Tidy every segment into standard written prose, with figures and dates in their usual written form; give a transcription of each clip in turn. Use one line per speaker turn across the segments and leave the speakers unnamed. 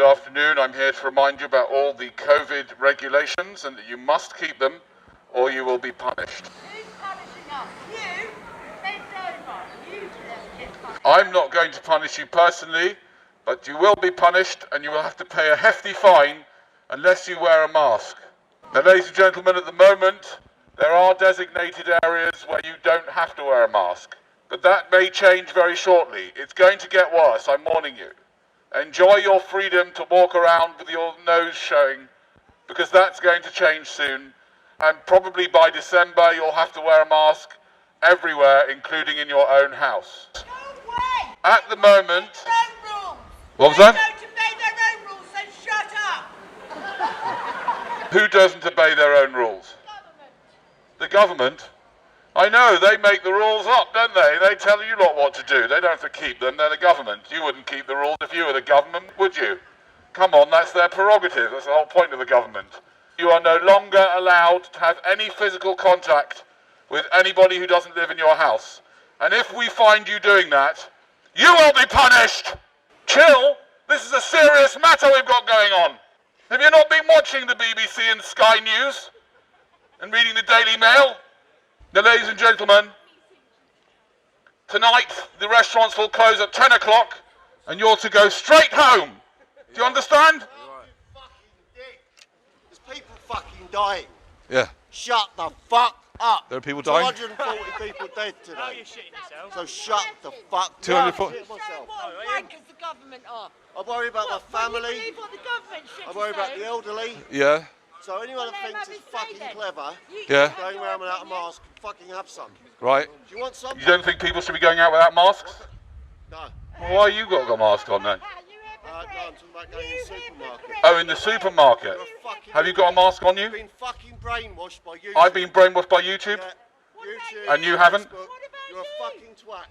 afternoon. I'm here to remind you about all the COVID regulations and that you must keep them or you will be punished.
Who's punishing us? You? Bend over. You get punished.
I'm not going to punish you personally, but you will be punished and you will have to pay a hefty fine unless you wear a mask. Now, ladies and gentlemen, at the moment, there are designated areas where you don't have to wear a mask, but that may change very shortly. It's going to get worse, I'm warning you. Enjoy your freedom to walk around with your nose showing, because that's going to change soon, and probably by December you'll have to wear a mask everywhere, including in your own house.
No way!
At the moment...
Their own rules.
What was that?
They don't obey their own rules, so shut up!
Who doesn't obey their own rules? The government? I know, they make the rules up, don't they? They tell you lot what to do. They don't have to keep them, they're the government. You wouldn't keep the rules if you were the government, would you? Come on, that's their prerogative. That's the whole point of the government. You are no longer allowed to have any physical contact with anybody who doesn't live in your house. And if we find you doing that, you will be punished! Chill! This is a serious matter we've got going on. Have you not been watching the BBC and Sky News? And reading the Daily Mail? Now, ladies and gentlemen, tonight the restaurants will close at 10 o'clock and you're to go straight home. Do you understand?
There's people fucking dying.
Yeah.
Shut the fuck up.
There are people dying?
240 people dead today.
Oh, you're shitting yourself.
So shut the fuck up.
240.
Wankers the government are.
I worry about my
When you
family.
believe what the government shit
I worry
is
about
saying,
the elderly.
Yeah.
So anyone
Well,
that
then
thinks
maybe
it's
say
fucking
then.
clever,
Yeah.
going around without a mask, fucking have some.
Right.
Do you want some?
You don't think people should be going out without masks?
No.
Well, why you got a mask on then?
You
No, I'm talking about going to the supermarket.
Oh, in the supermarket.
You're a fucking
Have you got a mask on you?
You've been fucking brainwashed by YouTube.
I've been brainwashed by YouTube.
Yeah, YouTube.
And you haven't?
Facebook. You're a fucking twat.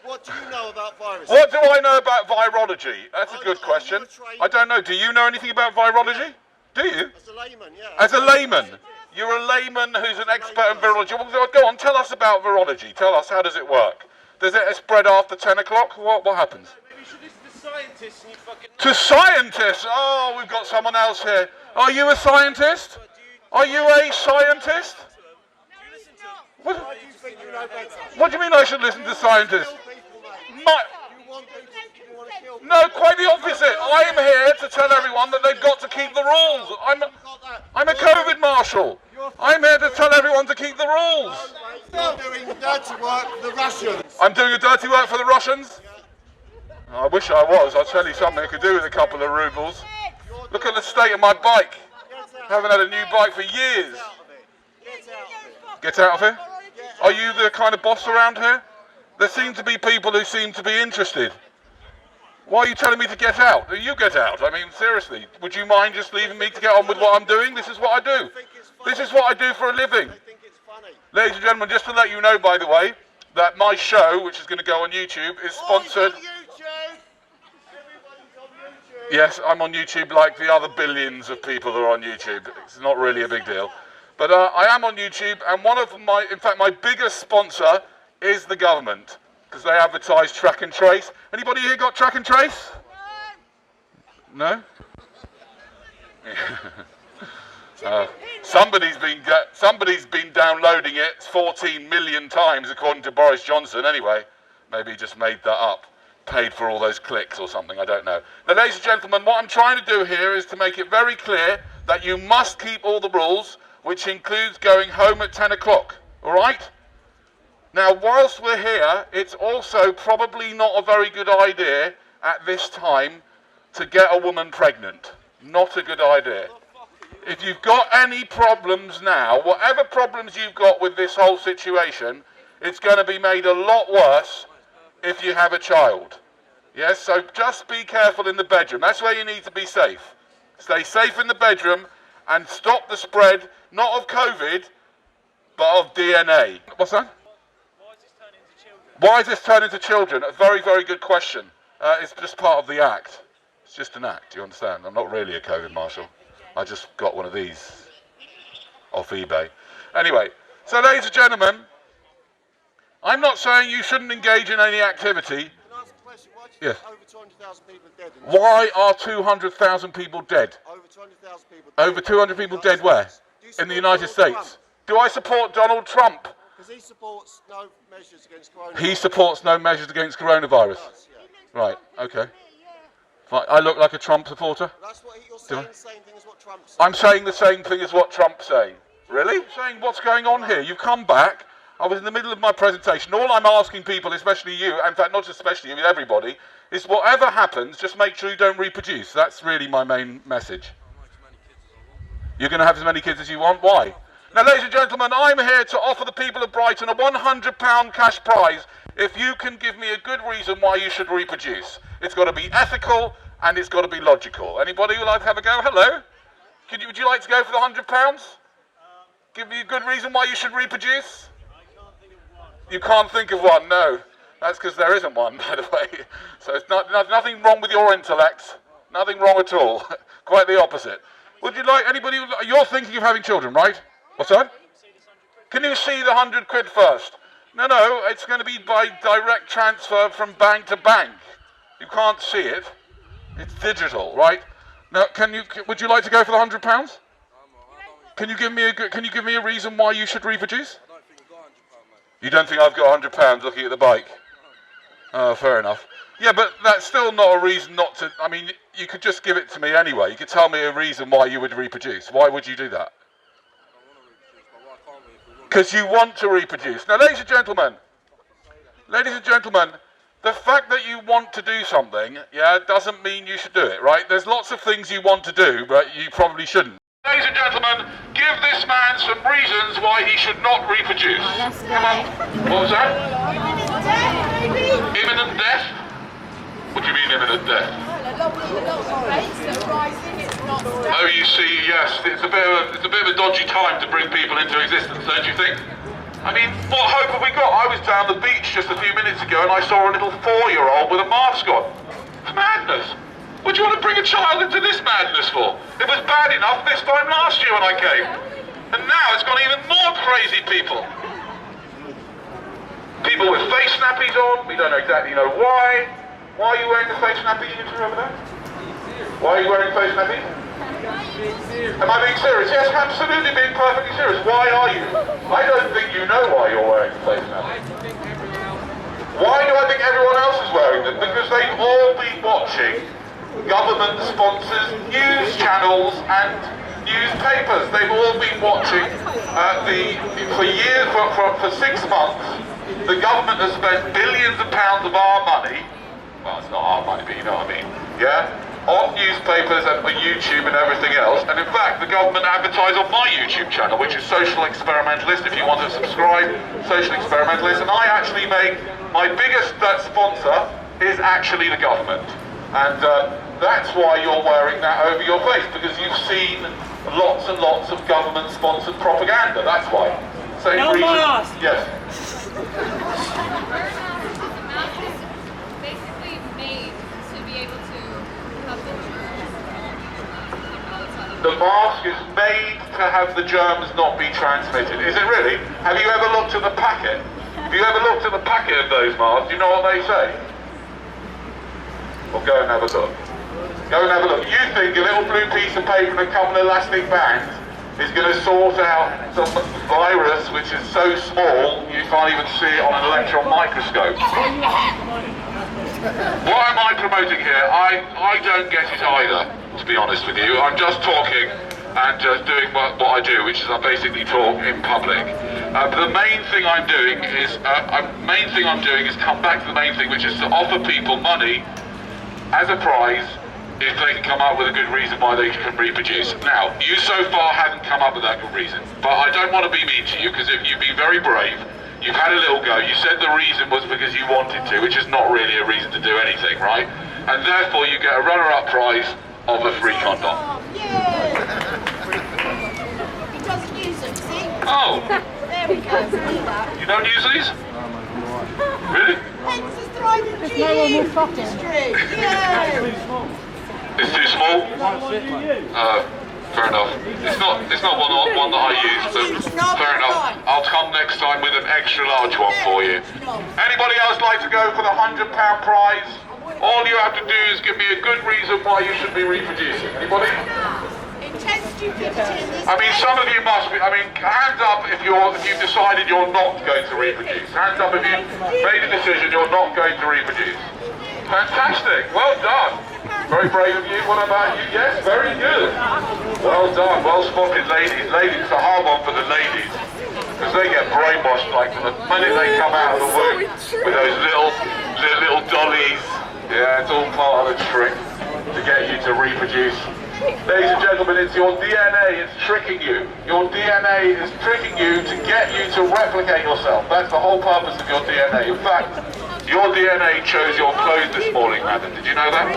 What do you know about viruses?
What do I know about virology? That's a good question. I don't know. Do you know anything about virology? Do you?
As a layman, yeah.
As a layman? You're a layman who's an expert in virology. Well, go on, tell us about virology. Tell us, how does it work? Does it spread after 10 o'clock? What happens?
Maybe you should listen to scientists and you fucking...
To scientists? Oh, we've got someone else here. Are you a scientist? Are you a scientist? What,
Why do you think you know better?
what do you mean I should listen to scientists?
People, mate.
My,
You want to kill people.
no, quite the opposite. I am here to tell everyone that they've got to keep the rules. I'm a COVID marshal. I'm here to tell everyone to keep the rules.
You're doing dirty work for the Russians.
I'm doing a dirty work for the Russians? I wish I was. I'll tell you something I could do with a couple of rubles. Look at the state of my bike. I haven't had a new bike for years. Get out of here? Are you the kind of boss around here? There seem to be people who seem to be interested. Why are you telling me to get out? You get out. I mean, seriously, would you mind just leaving me to get on with what I'm doing? This is what I do. This is what I do for a living.
I think it's funny.
Ladies and gentlemen, just to let you know, by the way, that my show, which is going to go on YouTube, is sponsored...
Oh, it's on YouTube. Everybody's on YouTube.
Yes, I'm on YouTube like the other billions of people who are on YouTube. It's not really a big deal. But I am on YouTube, and one of my, in fact, my biggest sponsor is the government, because they advertise track and trace. Anybody here got track and trace? No? Somebody's been downloading it 14 million times, according to Boris Johnson. Anyway, maybe he just made that up, paid for all those clicks or something. I don't know. Now, ladies and gentlemen, what I'm trying to do here is to make it very clear that you must keep all the rules, which includes going home at 10 o'clock. All right? Now, whilst we're here, it's also probably not a very good idea at this time to get a woman pregnant. Not a good idea. If you've got any problems now, whatever problems you've got with this whole situation, it's going to be made a lot worse if you have a child. Yes, so just be careful in the bedroom. That's where you need to be safe. Stay safe in the bedroom and stop the spread, not of COVID, but of DNA. What's that? Why is this turning into children? A very, very good question. It's just part of the act. It's just an act, you understand? I'm not really a COVID marshal. I just got one of these off eBay. Anyway, so ladies and gentlemen, I'm not saying you shouldn't engage in any activity.
Can I ask a question? Why
Yes.
Over 200,000 people dead.
Why are 200,000 people dead?
Over 200,000 people dead.
Over 200 people dead where? In the United States. Do I support Donald Trump?
Because he supports no measures against coronavirus.
He supports no measures against coronavirus.
Yes, yeah.
Right, okay. Fine. I look like a Trump supporter?
That's what you're saying, the same thing as what Trump said.
I'm saying the same thing as what Trump's saying. Really? Saying what's going on here? You've come back. I was in the middle of my presentation. All I'm asking people, especially you, in fact not just especially you, but everybody, is whatever happens, just make sure you don't reproduce. That's really my main message. You're going to have as many kids as you want? Why? Now, ladies and gentlemen, I'm here to offer the people of Brighton a £100 cash prize if you can give me a good reason why you should reproduce. It's got to be ethical and it's got to be logical. Anybody who'd like to have a go? Hello? Would you like to go for the £100? Give me a good reason why you should reproduce? You can't think of one, no. That's because there isn't one, by the way. So it's nothing wrong with your intellect. Nothing wrong at all. Quite the opposite. Would you like anybody? You're thinking of having children, right? What's that? Can you see the 100 quid first? No, it's going to be by direct transfer from bank to bank. You can't see it. It's digital, right? Now, would you like to go for the £100? Can you give me a reason why you should reproduce? You don't think I've got £100 looking at the bike? Oh, fair enough. Yeah, but that's still not a reason not to. I mean, you could just give it to me anyway. You could tell me a reason why you would reproduce. Why would you do that? Because you want to reproduce. Now, ladies and gentlemen, the fact that you want to do something, doesn't mean you should do it, right? There's lots of things you want to do, but you probably shouldn't. Ladies and gentlemen, give this man some reasons why he should not reproduce. Come on. What was that? Imminent death? What do you mean imminent death? Oh, you see, yes, it's a bit of a dodgy time to bring people into existence, don't you think? I mean, what hope have we got? I was down the beach just a few minutes ago and I saw a little 4-year-old with a mask on. It's madness. What do you want to bring a child into this madness for? It was bad enough this time last year when I came. And now it's got even more crazy people. People with face snappies on, we don't exactly know why. Why are you wearing the face snappies, you two over there? Why are you wearing face snappies? Am I being serious? Yes, absolutely being perfectly serious. Why are you? I don't think you know why you're wearing the face snappies. Why do I think everyone else is wearing them? Because they've all been watching government sponsors, news channels and newspapers. They've all been watching for years, for 6 months, the government has spent billions of pounds of our money, well it's not our money but you know what I mean, on newspapers and on YouTube and everything else. And in fact the government advertise on my YouTube channel, which is Social Experimentalist, if you want to subscribe, Social Experimentalist, and I actually make, my biggest sponsor is actually the government. And that's why you're wearing that over your face, because you've seen lots and lots of government-sponsored propaganda. That's why. Same
No
reason.
mask.
Yes.
Basically made to be able to have
The mask is made to have the germs not be transmitted. Is it really? Have you ever looked at the packet? Have you ever looked at the packet of those masks? Do you know what they say? Well, go and have a look. Go and have a look. You think a little blue piece of paper and a couple of elastic bands is going to sort out some virus which is so small you can't even see it on an electron microscope? What am I promoting here? I don't get it either, to be honest with you. I'm just talking and just doing what I do, which is I basically talk in public. But the main thing I'm doing is come back to the main thing, which is to offer people money as a prize if they can come up with a good reason why they can reproduce. Now, you so far haven't come up with that good reason, but I don't want to be mean to you, because if you've been very brave, you've had a little go, you said the reason was because you wanted to, which is not really a reason to do anything, right? And therefore you get a runner-up prize of a free condom.
Oh, yeah. He doesn't use them, see?
Oh,
There we go, see that?
you don't use these? Really?
Hence is thriving GE industry. Yeah.
It's too small? Fair enough. It's not one that I use, but fair enough. I'll come next time with an extra large one for you. Anybody else like to go for the £100 prize? All you have to do is give me a good reason why you should be reproducing. Anybody?
Intense stupidity in this
I mean, some of you must be. I mean, hands up if you've decided you're not going to reproduce. Hands up if you've made a decision you're not going to reproduce. Fantastic. Well done. Very brave of you. What about you? Yes, very good. Well done. Well spotted, ladies. Ladies, it's a hard one for the ladies. Because they get brainwashed like the minute they come out of the womb with those little dollies. Yeah, it's all part of the trick to get you to reproduce. Ladies and gentlemen, it's your DNA, it's tricking you. Your DNA is tricking you to get you to replicate yourself. That's the whole purpose of your DNA. In fact, your DNA chose your clothes this morning, madam. Did you know that?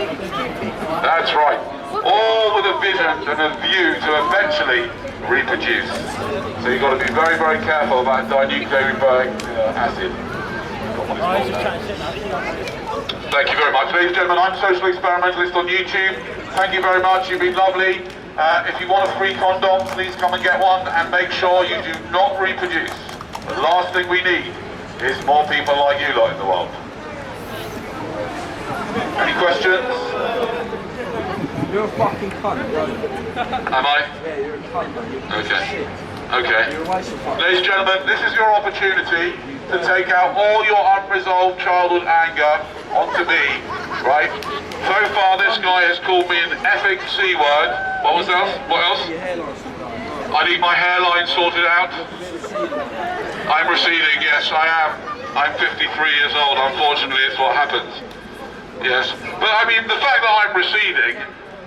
That's right. All with a vision and a view to eventually reproduce. So you've got to be very, very careful about dinucleonucleic acid. Thank you very much. Ladies and gentlemen, I'm Social Experimentalist on YouTube. Thank you very much. You've been lovely. If you want a free condom, please come and get one and make sure you do not reproduce. The last thing we need is more people like you lot in the world. Any questions?
You're a fucking cunt, bro.
Am I?
Yeah, you're a cunt, bro.
Okay. Okay.
You're a waste of fucking.
Ladies and gentlemen, this is your opportunity to take out all your unresolved childhood anger onto me, right? So far, this guy has called me an effing C word. What was else? What else?
Your hairline's sorted out.
I need my hairline sorted out. I'm receding, yes, I am. I'm 53 years old, unfortunately, it's what happens. Yes. But I mean, the fact that I'm receding,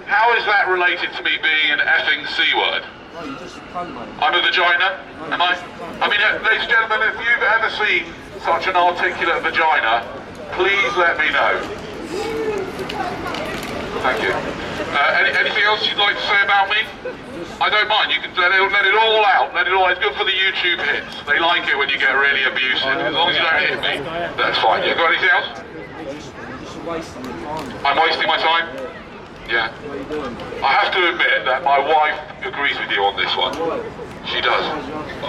how is that related to me being an effing C word?
No, you're just a cunt, mate.
I'm a vagina, am I? I mean, ladies and gentlemen, if you've ever seen such an articulate vagina, please let me know. Thank you. Anything else you'd like to say about me? I don't mind. You can let it all out. Let it all. It's good for the YouTube hits. They like it when you get really abusive. As long as you don't hit me, that's fine. You got anything else?
You're just wasting your time.
I'm wasting my time. Yeah.
What are you doing?
I have to admit that my wife agrees with you on this one. She does.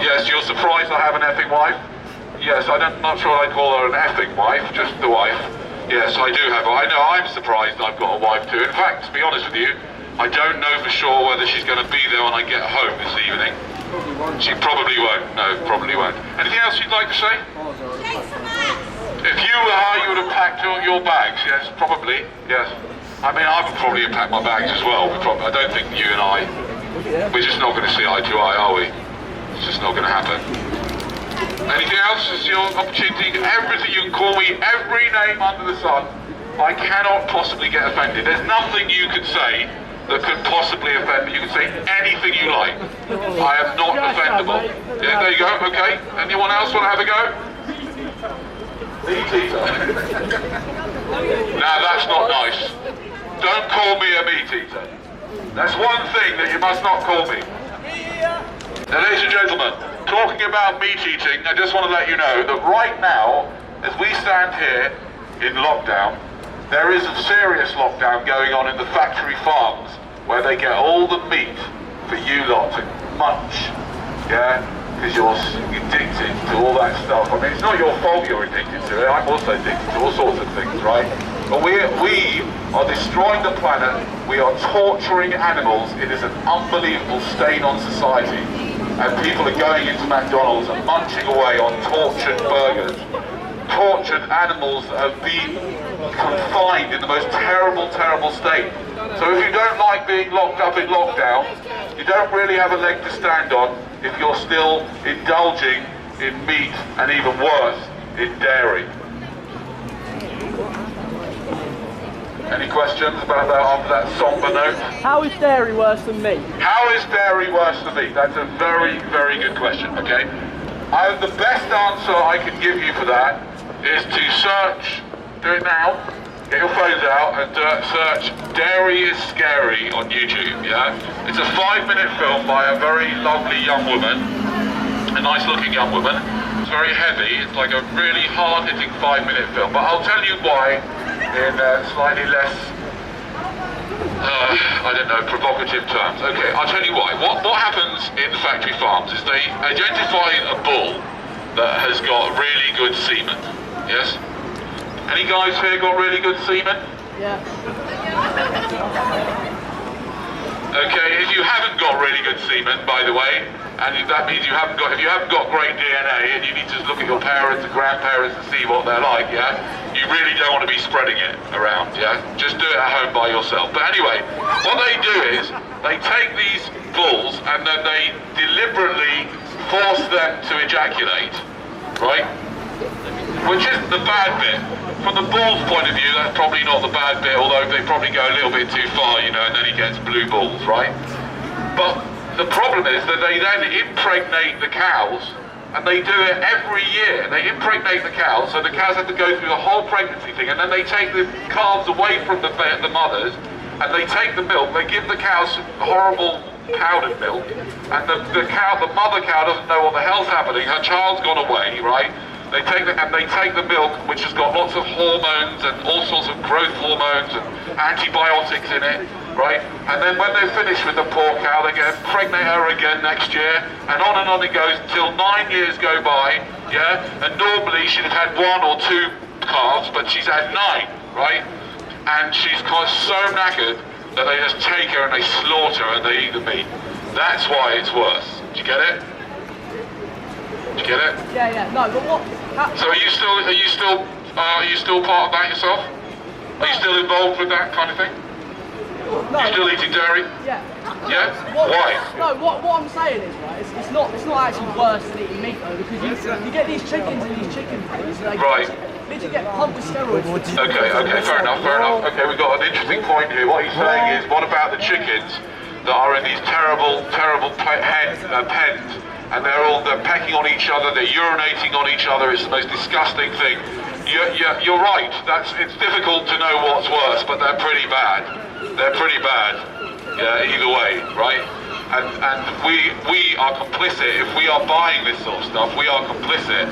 Yes, you're surprised I have an effing wife? Yes, I'm not sure I'd call her an effing wife, just the wife. Yes, I do have her. I know I'm surprised I've got a wife too. In fact, to be honest with you, I don't know for sure whether she's going to be there when I get home this evening.
Probably won't.
She probably won't. No, probably won't. Anything else you'd like to say? If you were her, you would have packed your bags. Yes, probably. Yes. I mean, I would probably have packed my bags as well. I don't think you and I, we're just not going to see eye to eye, are we? It's just not going to happen. Anything else? It's your opportunity. Everything, you can call me every name under the sun. I cannot possibly get offended. There's nothing you could say that could possibly offend me. You can say anything you like. I am not offendable. Yeah, there you go. Okay. Anyone else want to have a go? Meat eater. Now that's not nice. Don't call me a meat eater. That's one thing that you must not call me. Now, ladies and gentlemen, talking about meat eating, I just want to let you know that right now, as we stand here in lockdown, there is a serious lockdown going on in the factory farms where they get all the meat for you lot to munch, yeah? Because you're addicted to all that stuff. I mean, it's not your fault you're addicted to it. I'm also addicted to all sorts of things, right? But we are destroying the planet. We are torturing animals. It is an unbelievable stain on society. And people are going into McDonald's and munching away on tortured burgers. Tortured animals that have been confined in the most terrible, terrible state. So if you don't like being locked up in lockdown, you don't really have a leg to stand on if you're still indulging in meat and even worse, in dairy. Any questions about that after that somber note?
How is dairy worse than meat?
How is dairy worse than meat? That's a very, very good question, okay? The best answer I can give you for that is to search, do it now, get your phones out and search Dairy is Scary on YouTube, yeah? It's a 5-minute film by a very lovely young woman, a nice looking young woman. It's very heavy, it's like a really hard-hitting 5-minute film, but I'll tell you why in slightly less, I don't know, provocative terms. Okay, I'll tell you why. What happens in the factory farms is they identify a bull that has got really good semen, yes? Any guys here got really good semen?
Yeah.
Okay, if you haven't got really good semen, by the way, and that means if you haven't got great DNA and you need to look at your parents and grandparents and see what they're like, yeah, you really don't want to be spreading it around, yeah? Just do it at home by yourself. But anyway, what they do is they take these bulls and then they deliberately force them to ejaculate, right? Which isn't the bad bit. From the bull's point of view, that's probably not the bad bit, although they probably go a little bit too far, you know, and then he gets blue balls, right? But the problem is that they then impregnate the cows, and they do it every year. They impregnate the cows, so the cows have to go through the whole pregnancy thing, and then they take the calves away from the mothers, and they take the milk, they give the cows horrible powdered milk, and the mother cow doesn't know what the hell's happening, her child's gone away, right? They take the milk, which has got lots of hormones and all sorts of growth hormones and antibiotics in it, right? And then when they're finished with the poor cow, they get pregnant her again next year, and on it goes until 9 years go by, yeah? And normally she'd have had 1 or 2 calves, but she's had 9, right? And she's got so knackered that they just take her and they slaughter her and they eat the meat. That's why it's worse. Do you get it? Do you get it?
Yeah. No, but what?
So are you still part of that yourself? Are you still involved with that kind of thing?
No.
You still eating dairy?
Yeah.
Yeah? Why?
No, what I'm saying is, right, it's not actually worse than eating meat though, because you get these chickens in these chicken things, they
Right.
literally get pumped with steroids.
Okay, fair enough. Okay, we've got an interesting point here. What he's saying is, what about the chickens that are in these terrible pens, and they're pecking on each other, they're urinating on each other, it's the most disgusting thing. You're right, it's difficult to know what's worse, but they're pretty bad. They're pretty bad, yeah, either way, right? And we are complicit, if we are buying this sort of stuff, we are complicit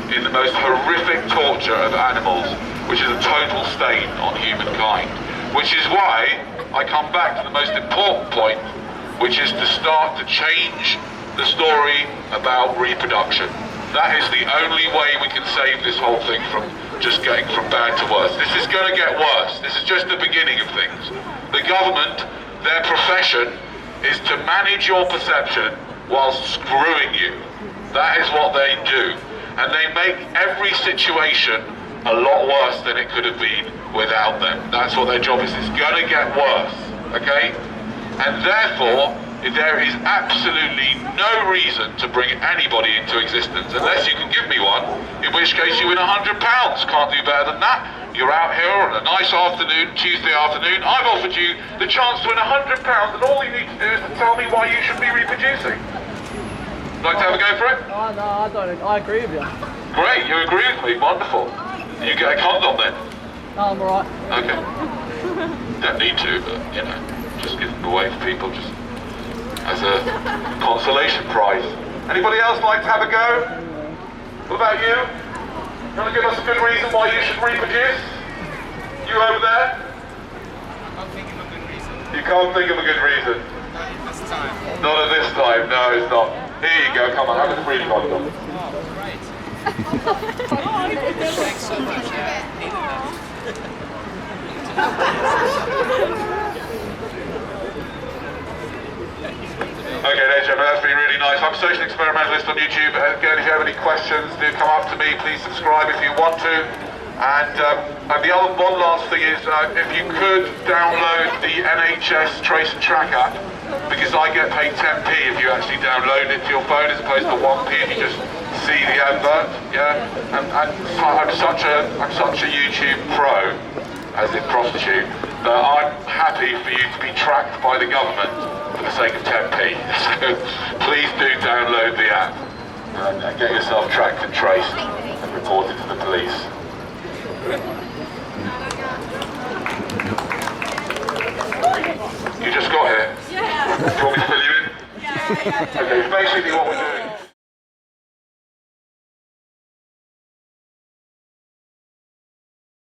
in the most horrific torture of animals, which is a total stain on humankind. Which is why I come back to the most important point, which is to start to change the story about reproduction. That is the only way we can save this whole thing from just getting from bad to worse. This is going to get worse. This is just the beginning of things. The government, their profession, is to manage your perception while screwing you. That is what they do. And they make every situation a lot worse than it could have been without them. That's what their job is. It's going to get worse, okay? And therefore, there is absolutely no reason to bring anybody into existence unless you can give me one, in which case you win £100. Can't do better than that. You're out here on a nice afternoon, Tuesday afternoon. I've offered you the chance to win £100, and all you need to do is to tell me why you should be reproducing. Like to have a go for it?
No, I don't. I agree with you.
Great, you agree with me. Wonderful. You get a condom then.
No, I'm alright.
Okay. Don't need to, but you know, just give them away to people just as a consolation prize. Anybody else like to have a go? What about you? You want to give us a good reason why you should reproduce? You over there?
I can't think of a good reason.
You can't think of a good reason?
Not at this time.
Not at this time, no it's not. Here you go, come on, have a free condom.
Oh, great. Thanks so much, yeah. Needed that.
Okay, ladies and gentlemen, that's been really nice. I'm Social Experimentalist on YouTube. Again, if you have any questions, do come up to me. Please subscribe if you want to. And the other one last thing is, if you could download the NHS Trace and Track app, because I get paid 10p if you actually download it to your phone as opposed to 1p if you just see the advert. Yeah, and I'm such a YouTube pro, as in prostitute, that I'm happy for you to be tracked by the government for the sake of 10p. So please do download the app and get yourself tracked and traced and reported to the police. You just got here?
Yeah.
Do you want me to fill you in?
Yeah.
Okay, basically what we're doing